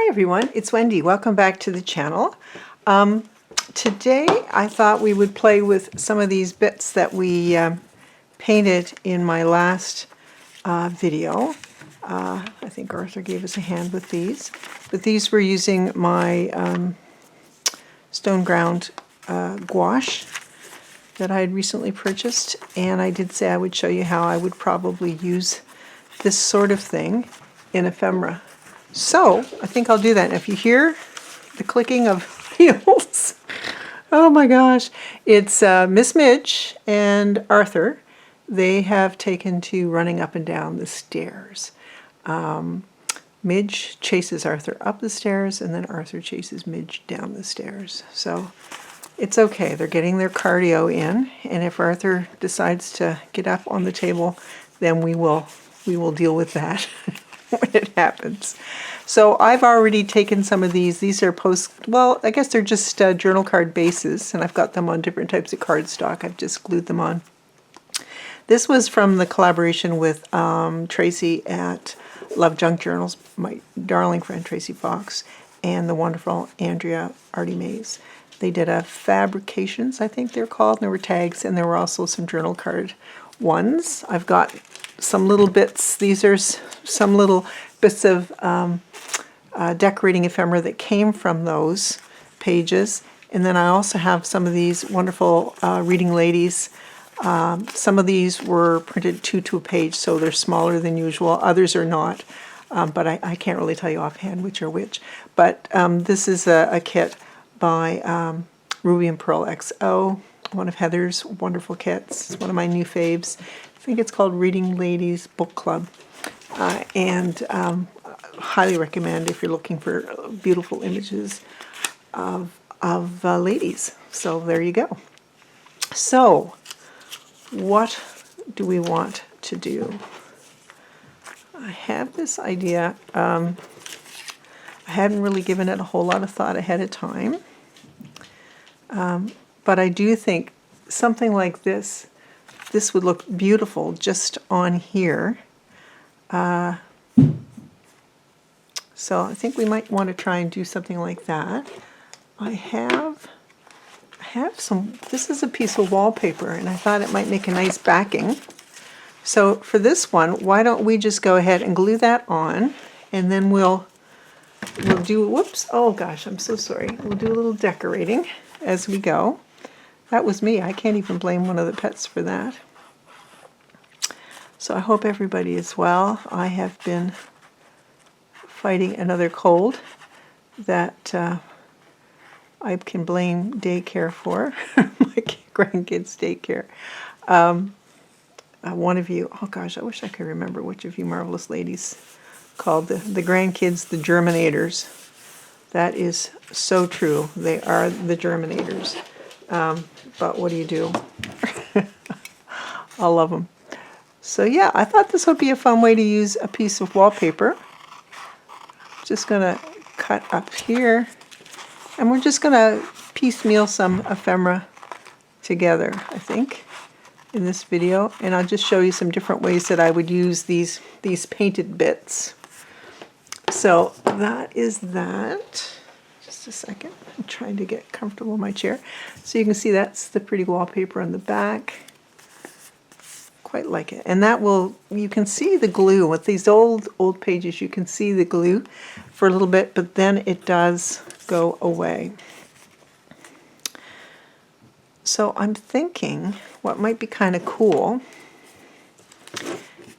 Hi everyone, it's Wendy. Welcome back to the channel. Today I thought we would play with some of these bits that we painted in my last video. I think Arthur gave us a hand with these. But these were using my stone ground gouache that I had recently purchased, and I did say I would show you how I would probably use this sort of thing in ephemera. So I think I'll do that. And if you hear the clicking of heels, oh my gosh, it's Miss Midge and Arthur. They have taken to running up and down the stairs. Midge chases Arthur up the stairs, and then Arthur chases Midge down the stairs. So it's okay. They're getting their cardio in, and if Arthur decides to get up on the table, then we will deal with that when it happens. So I've already taken some of these. These are well, I guess they're just journal card bases, and I've got them on different types of cardstock. I've just glued them on. This was from the collaboration with Tracy at Love Junk Journals, my darling friend Tracy Fox, and the wonderful Andrea Artie Mays. They did a fabrications, I think they're called, and there were tags, and there were also some journal card ones. I've got some little bits. These are some little bits of decorating ephemera that came from those pages. And then I also have some of these wonderful reading ladies. Some of these were printed 2 to a page, so they're smaller than usual. Others are not, but I can't really tell you offhand which are which. But this is a kit by Ruby and Pearl XO, one of Heather's wonderful kits. It's one of my new faves. I think it's called Reading Ladies Book Club. And highly recommend if you're looking for beautiful images of ladies. So there you go. So what do we want to do? I have this idea. I hadn't really given it a whole lot of thought ahead of time. But I do think something like this would look beautiful just on here. So I think we might want to try and do something like that. I have some, this is a piece of wallpaper, and I thought it might make a nice backing. So for this one, why don't we just go ahead and glue that on, and then we'll do, whoops, oh gosh, I'm so sorry. We'll do a little decorating as we go. That was me. I can't even blame one of the pets for that. So I hope everybody is well. I have been fighting another cold that I can blame daycare for, my grandkids' daycare. One of you, oh gosh, I wish I could remember which of you marvelous ladies called the grandkids the Germinators. That is so true. They are the Germinators. But what do you do? I love them. So yeah, I thought this would be a fun way to use a piece of wallpaper. Just going to cut up here, and we're just going to piecemeal some ephemera together, I think, in this video. And I'll just show you some different ways that I would use these painted bits. So that is that. Just a second. I'm trying to get comfortable in my chair. So you can see that's the pretty wallpaper on the back. Quite like it. And that will, you can see the glue with these old pages. You can see the glue for a little bit, but then it does go away. So I'm thinking what might be kind of cool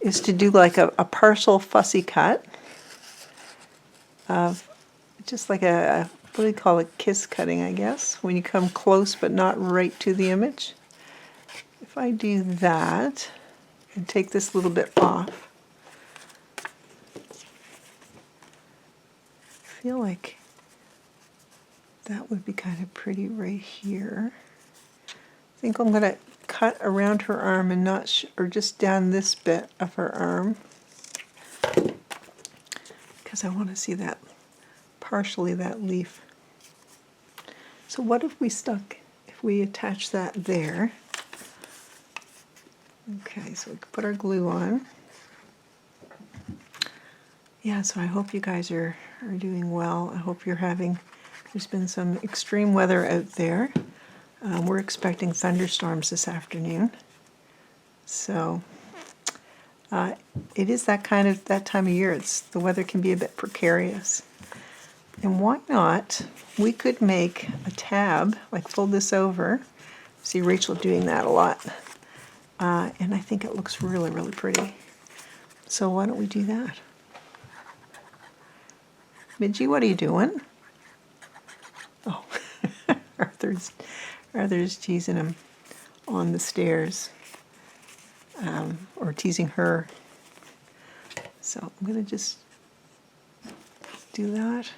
is to do like a partial fussy cut of just like a what do you call it, kiss cutting, I guess, when you come close but not right to the image. If I do that and take this little bit off, I feel like that would be kind of pretty right here. I think I'm going to cut around her arm and not, or just down this bit of her arm, because I want to see that, partially that leaf. So what if we attach that there? Okay, so we can put our glue on. yeah, so I hope you guys are doing well. I hope you're having, there's been some extreme weather out there. We're expecting thunderstorms this afternoon. So it is that time of year. The weather can be a bit precarious. And why not, we could make a tab, like fold this over. See Rachel doing that a lot. And I think it looks really, really pretty. So why don't we do that? Midgie, what are you doing? Oh, Arthur's teasing him on the stairs, or teasing her. So I'm going to just do that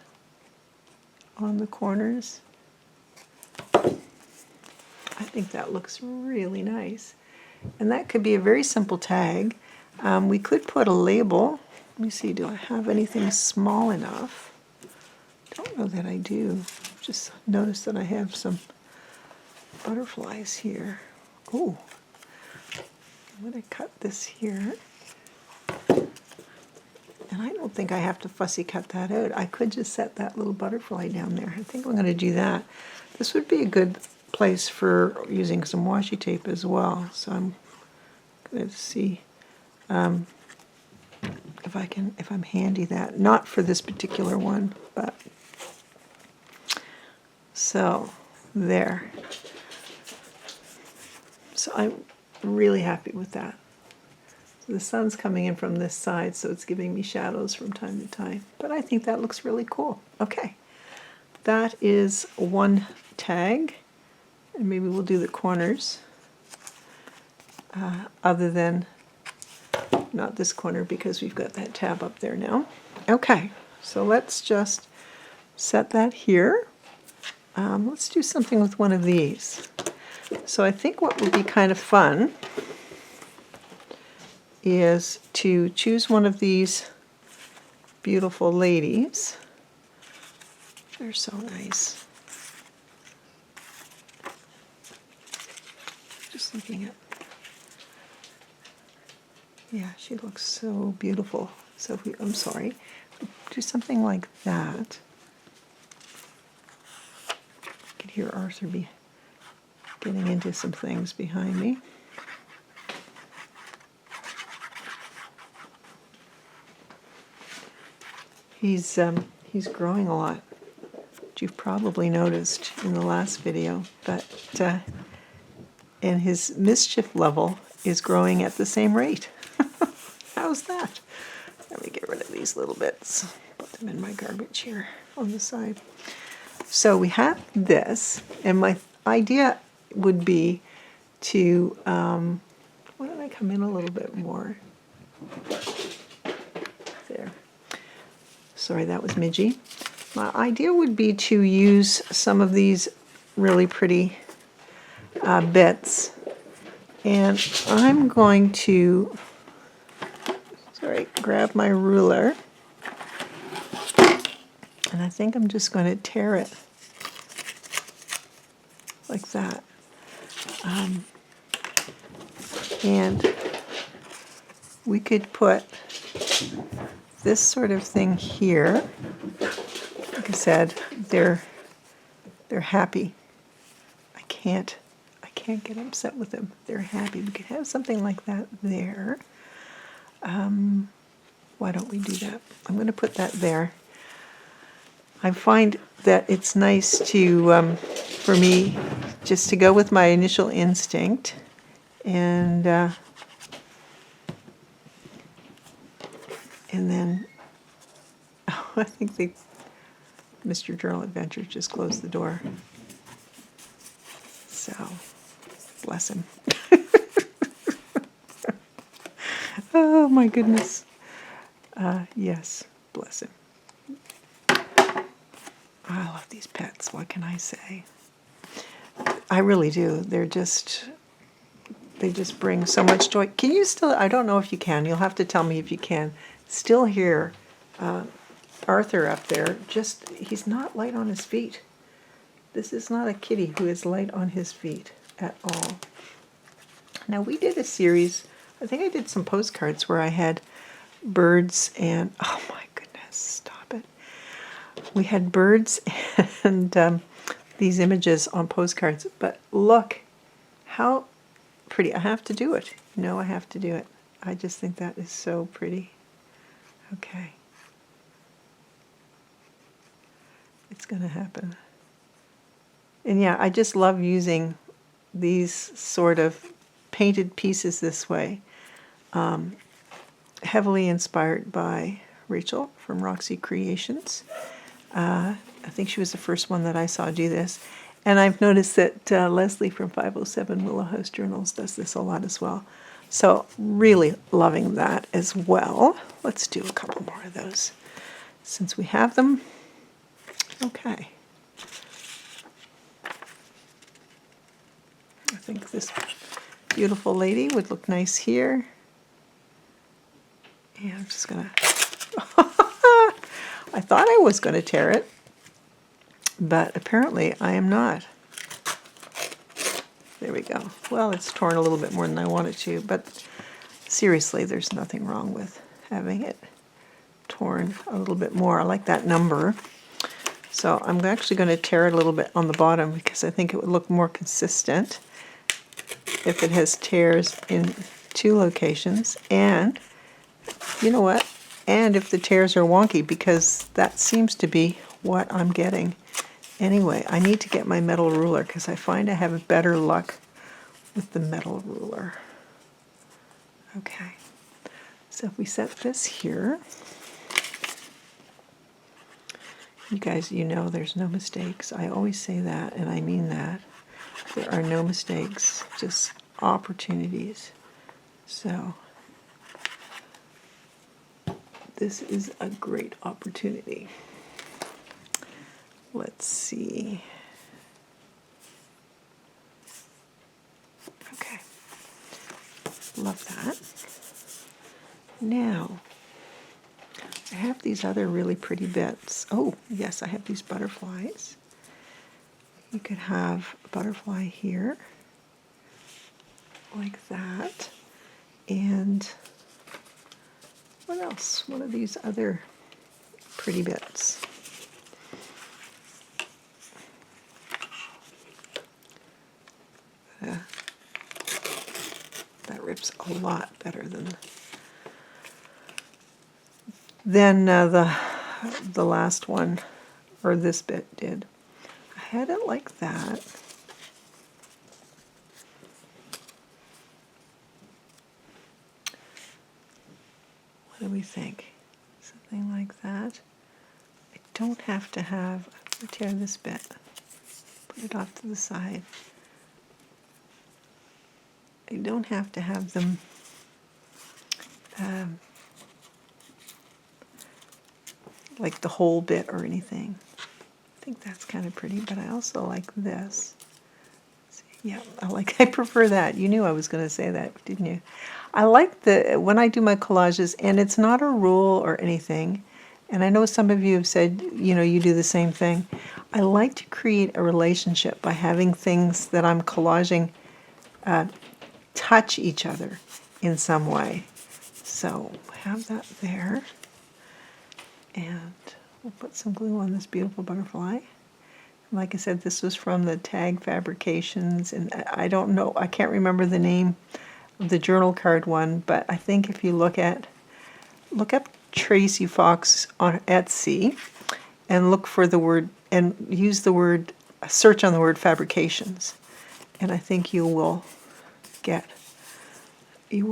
on the corners. I think that looks really nice. And that could be a very simple tag. We could put a label. Let me see, do I have anything small enough? Don't know that I do. Just noticed that I have some butterflies here. Oh, I'm going to cut this here. And I don't think I have to fussy cut that out. I could just set that little butterfly down there. I think I'm going to do that. This would be a good place for using some washi tape as well. So I'm going to see if I'm handy that. Not for this particular one, but so there. So I'm really happy with that. So the sun's coming in from this side, so it's giving me shadows from time to time. But I think that looks really cool. Okay, that is one tag. And maybe we'll do the corners. Other than not this corner because we've got that tab up there now. Okay, so let's just set that here. Let's do something with one of these. So I think what would be kind of fun is to choose one of these beautiful ladies. They're so nice. Just looking at, yeah, she looks so beautiful. So if we, I'm sorry, do something like that. I could hear Arthur be getting into some things behind me. He's growing a lot, which you've probably noticed in the last video, but and his mischief level is growing at the same rate. How's that? Let me get rid of these little bits. Put them in my garbage here on the side. So we have this, and my idea would be to, why don't I come in a little bit more? There. Sorry, that was Midgie. My idea would be to use some of these really pretty bits, and I'm going to, grab my ruler, and I think I'm just going to tear it like that. And we could put this sort of thing here. Like I said, they're happy. I can't get upset with them. They're happy. We could have something like that there. Why don't we do that? I'm going to put that there. I find that it's nice to, for me, just to go with my initial instinct, and then, oh, I think Mr. Journal Adventures just closed the door. So, bless him. Oh my goodness. Yes, bless him. I love these pets. What can I say? I really do. They just bring so much joy. Can you still, I don't know if you can, you'll have to tell me if you can, still hear Arthur up there. He's not light on his feet. This is not a kitty who is light on his feet at all. Now we did a series, I think I did some postcards where I had birds and, oh my goodness. Stop it. We had birds and these images on postcards, but look how pretty. I have to do it. No, I have to do it. I just think that is so pretty. Okay. It's going to happen. And yeah, I just love using these sort of painted pieces this way. Heavily inspired by Rachel from Roxy Creations. I think she was the first one that I saw do this. And I've noticed that Leslie from 507 Willow House Journals does this a lot as well. So really loving that as well. Let's do a couple more of those since we have them. Okay. I think this beautiful lady would look nice here. Yeah, I'm just going to... I thought I was going to tear it, but apparently I am not. There we go. Well, it's torn a little bit more than I wanted to, but seriously, there's nothing wrong with having it torn a little bit more. I like that number. So I'm actually going to tear it a little bit on the bottom because I think it would look more consistent if it has tears in two locations. And you know what? And if the tears are wonky, because that seems to be what I'm getting. Anyway, I need to get my metal ruler because I find I have better luck with the metal ruler. Okay, so if we set this here, you guys, you know there's no mistakes. I always say that, and I mean that. There are no mistakes, just opportunities. So this is a great opportunity. Let's see. Okay. Love that. Now, I have these other really pretty bits. Oh, yes, I have these butterflies. You could have a butterfly here, like that. And what else? What are these other pretty bits? That rips a lot better than the last one, or this bit did. I had it like that. What do we think? Something like that. I don't have to have, I'll tear this bit, put it off to the side. I don't have to have them like the whole bit or anything. I think that's kind of pretty, but I also like this. Yeah, I prefer that. You knew I was going to say that, didn't you? I like when I do my collages, and it's not a rule or anything, and I know some of you have said, you know, you do the same thing. I like to create a relationship by having things that I'm collaging touch each other in some way. So have that there, and we'll put some glue on this beautiful butterfly. Like I said, this was from the Tag Fabrications, and I don't know, I can't remember the name of the journal card one, but I think if you look up Tracy Fox on Etsy and look for the word, and use the word, search on the word fabrications, and I think you will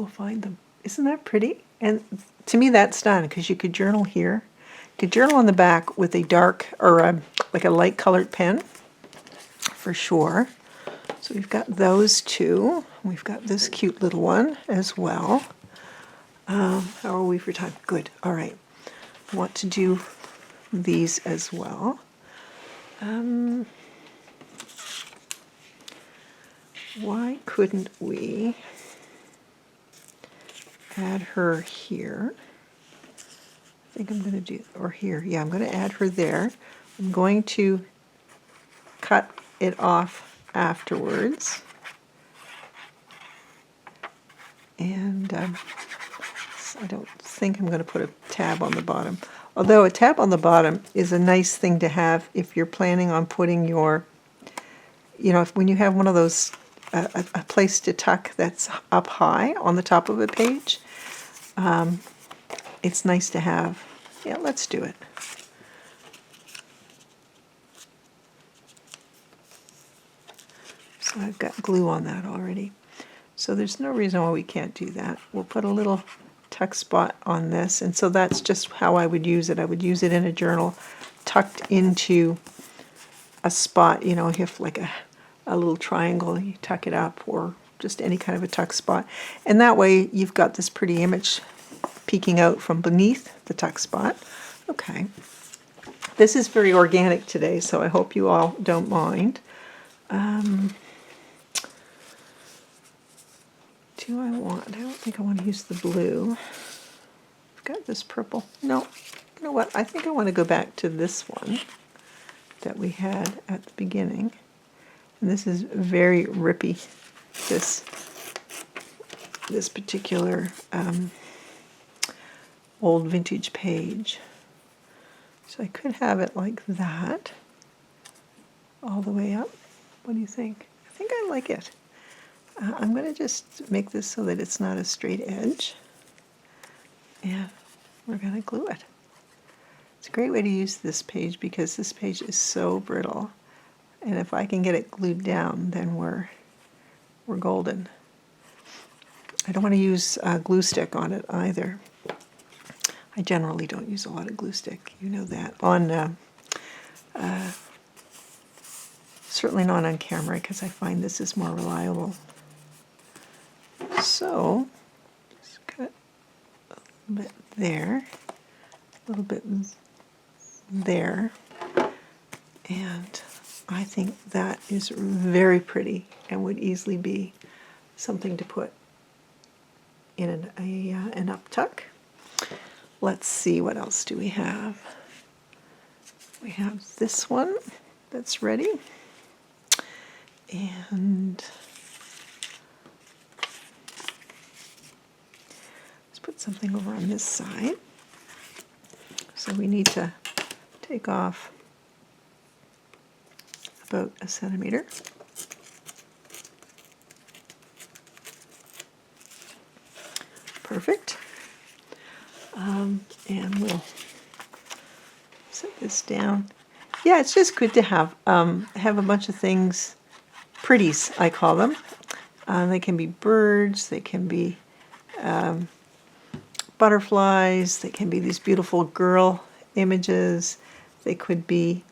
find them. Isn't that pretty? And to me that's done, because you could journal here. You could journal on the back with a dark, or like a light colored pen, for sure. So we've got those two. We've got this cute little one as well. How are we for time? Good. All right. I want to do these as well. Why couldn't we add her here? I think I'm going to do, or here. Yeah, I'm going to add her there. I'm going to cut it off afterwards. And I don't think I'm going to put a tab on the bottom. Although a tab on the bottom is a nice thing to have if you're planning on putting your, when you have one of those, a place to tuck that's up high on the top of a page, it's nice to have. Yeah, let's do it. So I've got glue on that already. So there's no reason why we can't do that. We'll put a little tuck spot on this, and so that's just how I would use it. I would use it in a journal tucked into a spot, if like a little triangle, you tuck it up, or just any kind of a tuck spot. And that way you've got this pretty image peeking out from beneath the tuck spot. Okay. This is very organic today, so I hope you all don't mind. I don't think I want to use the blue. I've got this purple. No, you know what? I think I want to go back to this one that we had at the beginning. And this is very rippy, this particular old vintage page. So I could have it like that, all the way up. What do you think? I think I like it. I'm going to just make this so that it's not a straight edge. And we're going to glue it. It's a great way to use this page because this page is so brittle. And if I can get it glued down, then we're golden. I don't want to use glue stick on it either. I generally don't use a lot of glue stick, you know that. Certainly not on camera because I find this is more reliable. So, just cut a little bit there, a little bit there, and I think that is very pretty and would easily be something to put in an up tuck. Let's see, what else do we have? We have this one that's ready, and put something over on this side. So we need to take off about 1 centimeter. Perfect. And we'll set this down. Yeah, it's just good to have a bunch of things, pretties I call them. They can be birds, they can be butterflies, they can be these beautiful girl images, they could be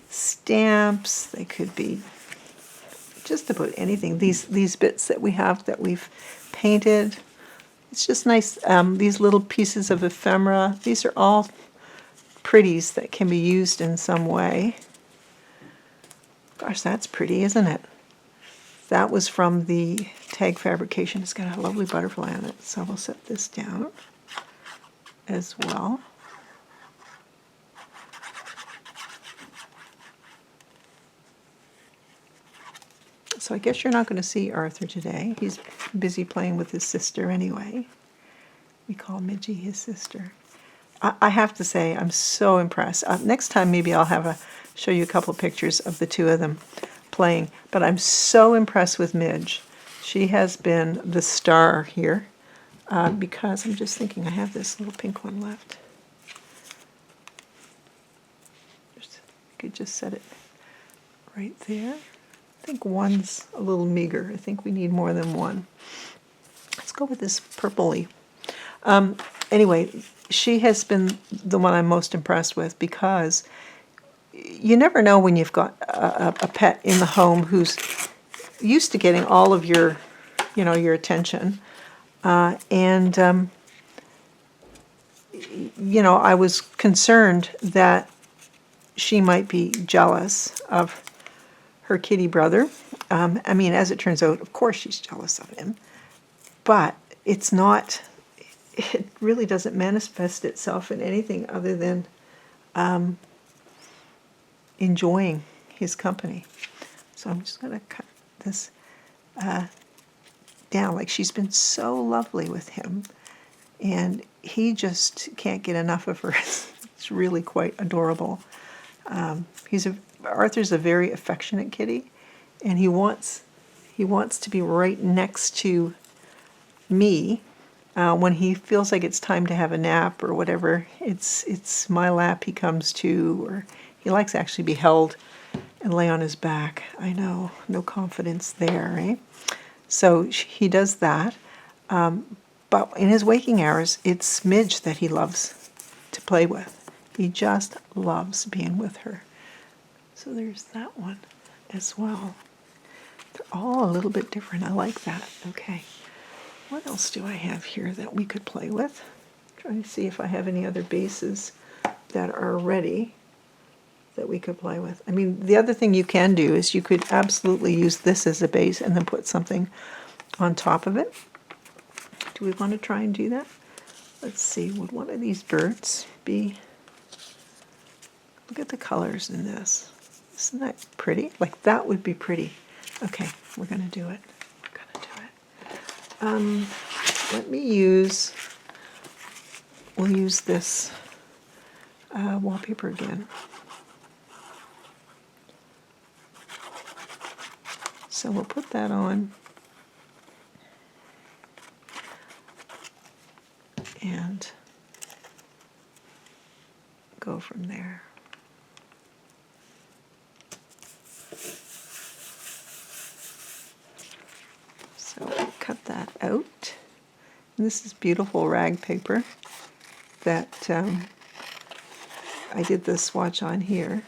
stamps, they could be just about anything. These bits that we have that we've painted, it's just nice. These little pieces of ephemera, these are all pretties that can be used in some way. Gosh, that's pretty, isn't it? That was from the tag fabrication. It's got a lovely butterfly on it. So we'll set this down as well. So I guess you're not going to see Arthur today. He's busy playing with his sister anyway. We call Midgie his sister. I have to say, I'm so impressed. Next time maybe I'll show you a couple pictures of the two of them playing. But I'm so impressed with Midge. She has been the star here because I'm just thinking I have this little pink one left. I could just set it right there. I think one's a little meager. I think we need more than one. Let's go with this purpley. Anyway, she has been the one I'm most impressed with because you never know when you've got a pet in the home who's used to getting all of your attention. I was concerned that she might be jealous of her kitty brother. As it turns out, of course she's jealous of him. But it really doesn't manifest itself in anything other than enjoying his company. So I'm just going to cut this down. Like, she's been so lovely with him, and he just can't get enough of her. It's really quite adorable. Arthur's a very affectionate kitty, and he wants to be right next to me when he feels like it's time to have a nap or whatever. It's my lap he comes to, or he likes to actually be held and lay on his back. I know, no confidence there, right? So he does that. But in his waking hours, it's Midge that he loves to play with. He just loves being with her. So there's that one as well. They're all a little bit different. I like that. Okay. What else do I have here that we could play with? Trying to see if I have any other bases that are ready that we could play with. I mean, the other thing you can do is you could absolutely use this as a base and then put something on top of it. Do we want to try and do that? Let's see, would one of these birds be... Look at the colors in this. Isn't that pretty? Like, that would be pretty. Okay, we're going to do it. We're going to do it. Let me use... We'll use this wallpaper again. So we'll put that on. And go from there. So we'll cut that out. And this is beautiful rag paper that I did the swatch on here.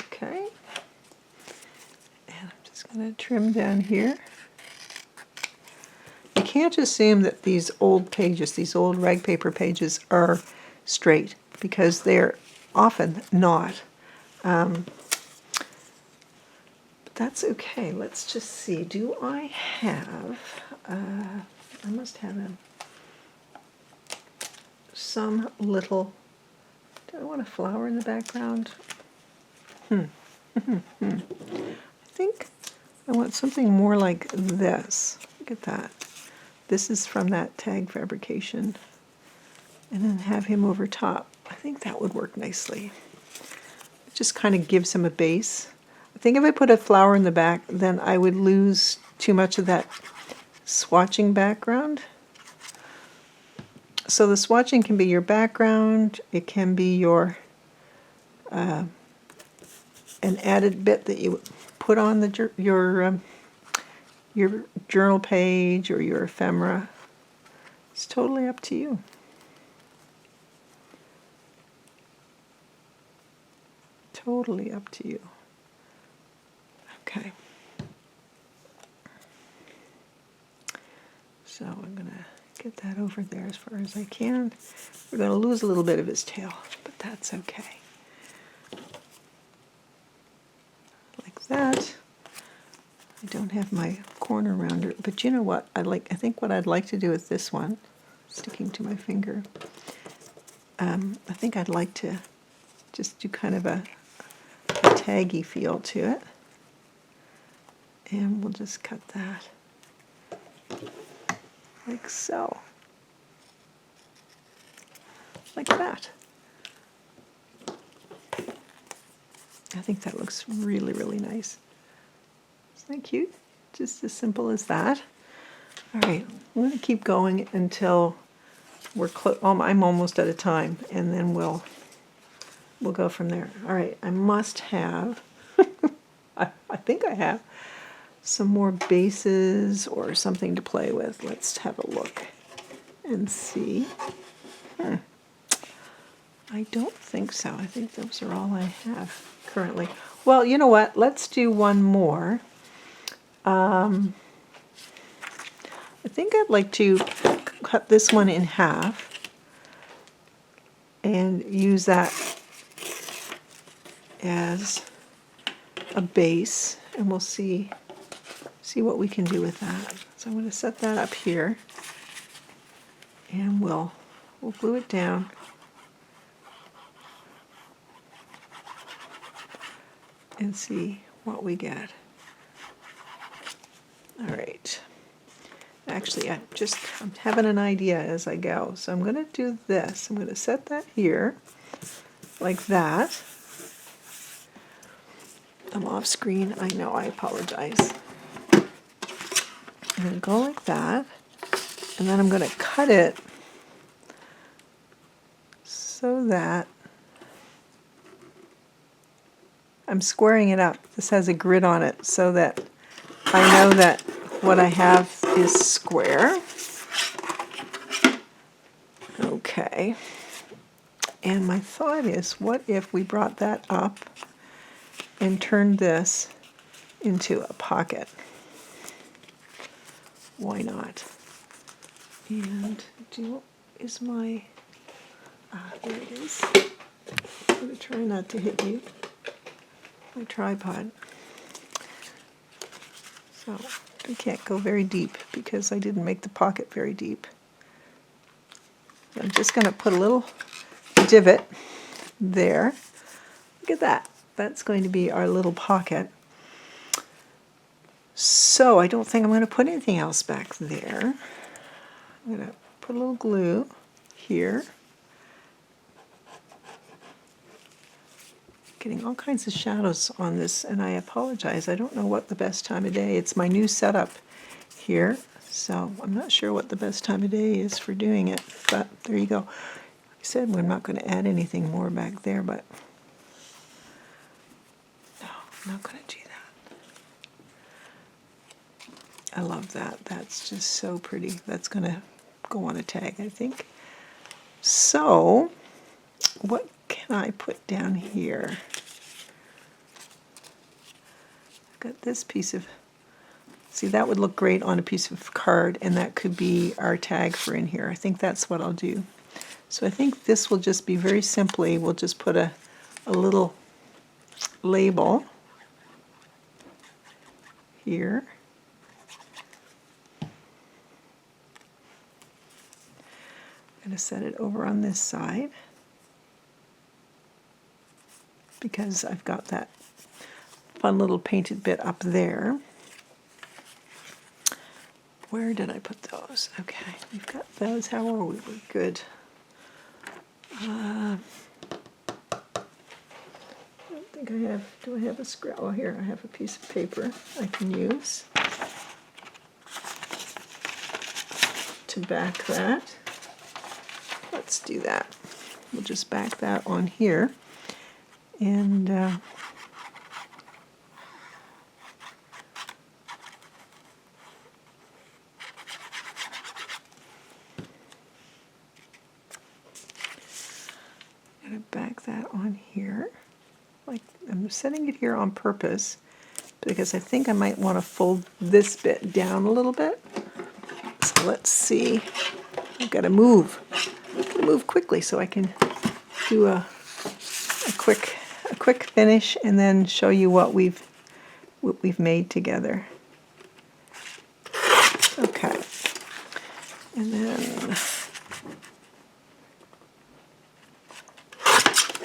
Okay. And I'm just going to trim down here. You can't assume that these old pages, these old rag paper pages, are straight, because they're often not. But that's okay. Let's just see. Do I have, I must have some little, do I want a flower in the background? I think I want something more like this. Look at that. This is from that tag fabrication. And then have him over top. I think that would work nicely. It just kind of gives him a base. I think if I put a flower in the back, then I would lose too much of that swatching background. So the swatching can be your background. It can be your an added bit that you put on the your journal page or your ephemera. It's totally up to you. Totally up to you. Okay. So I'm going to get that over there as far as I can. We're going to lose a little bit of his tail, but that's okay. Like that. I don't have my corner rounder, but you know what? I think what I'd like to do with this one, sticking to my finger, I think I'd like to just do kind of a taggy feel to it. And we'll just cut that like so. Like that. I think that looks really, really nice. Isn't that cute? Just as simple as that. All right, I'm going to keep going until we're I'm almost out of time, and then we'll go from there. All right, I must have, I think I have some more bases or something to play with. Let's have a look and see. I don't think so. I think those are all I have currently. Well, you know what? Let's do one more. I think I'd like to cut this one in half and use that as a base, and we'll see what we can do with that. So I'm going to set that up here, and we'll glue it down. And see what we get. All right. Actually, I'm having an idea as I go. So I'm going to do this. I'm going to set that here, like that. I'm off screen. I know, I apologize. I'm going to go like that. And then I'm going to cut it so that I'm squaring it up. This has a grid on it so that I know that what I have is square. Okay. And my thought is, what if we brought that up and turned this into a pocket? Why not? And is my, there it is. I'm going to try not to hit you. My tripod. So I can't go very deep because I didn't make the pocket very deep. I'm just going to put a little divot there. Look at that. That's going to be our little pocket. So I don't think I'm going to put anything else back there. I'm going to put a little glue here. Getting all kinds of shadows on this, and I apologize. I don't know what the best time of day. It's my new setup here, so I'm not sure what the best time of day is for doing it, but there you go. Like I said, we're not going to add anything more back there, but no, I'm not going to do that. I love that. That's just so pretty. That's going to go on a tag, I think. So, what can I put down here? I've got this piece of, see, that would look great on a piece of card, and that could be our tag for in here. I think that's what I'll do. So I think this will just be very simply, we'll just put a little label here. I'm going to set it over on this side because I've got that fun little painted bit up there. Where did I put those? Okay, we've got those. How are we? We're good. I don't think I have, do I have a scrap? Oh, here, I have a piece of paper I can use to back that. Let's do that. We'll just back that on here. And I'm going to back that on here. Like, I'm setting it here on purpose because I think I might want to fold this bit down a little bit. So let's see. I've got to move. Move quickly so I can do a quick finish and then show you what we've made together. Okay, and then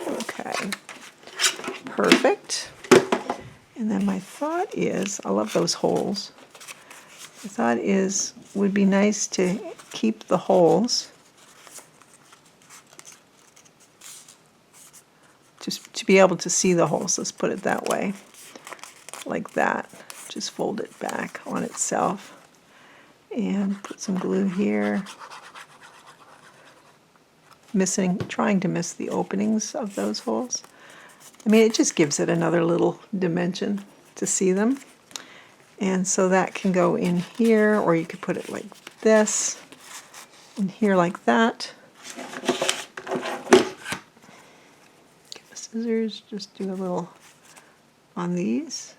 okay, perfect. And then my thought is, I love those holes. The thought is, would be nice to keep the holes. Just to be able to see the holes, let's put it that way, like that. Just fold it back on itself and put some glue here. Trying to miss the openings of those holes. I mean, it just gives it another little dimension to see them. And so that can go in here, or you could put it like this, in here like that. Scissors, just do a little on these.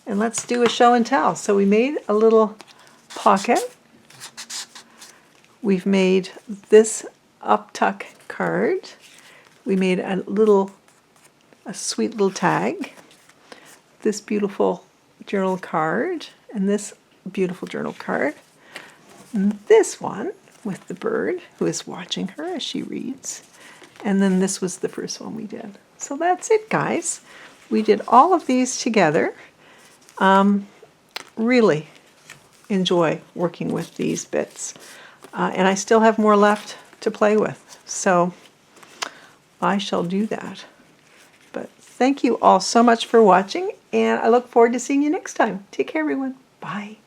And let's do a show and tell. So we made a little pocket. We've made this up-tuck card. We made a sweet little tag. This beautiful journal card, and this beautiful journal card. And this one with the bird who is watching her as she reads. And then this was the first one we did. So that's it, guys. We did all of these together. Really, enjoy working with these bits. And I still have more left to play with, so I shall do that. But thank you all so much for watching, and I look forward to seeing you next time. Take care, everyone. Bye.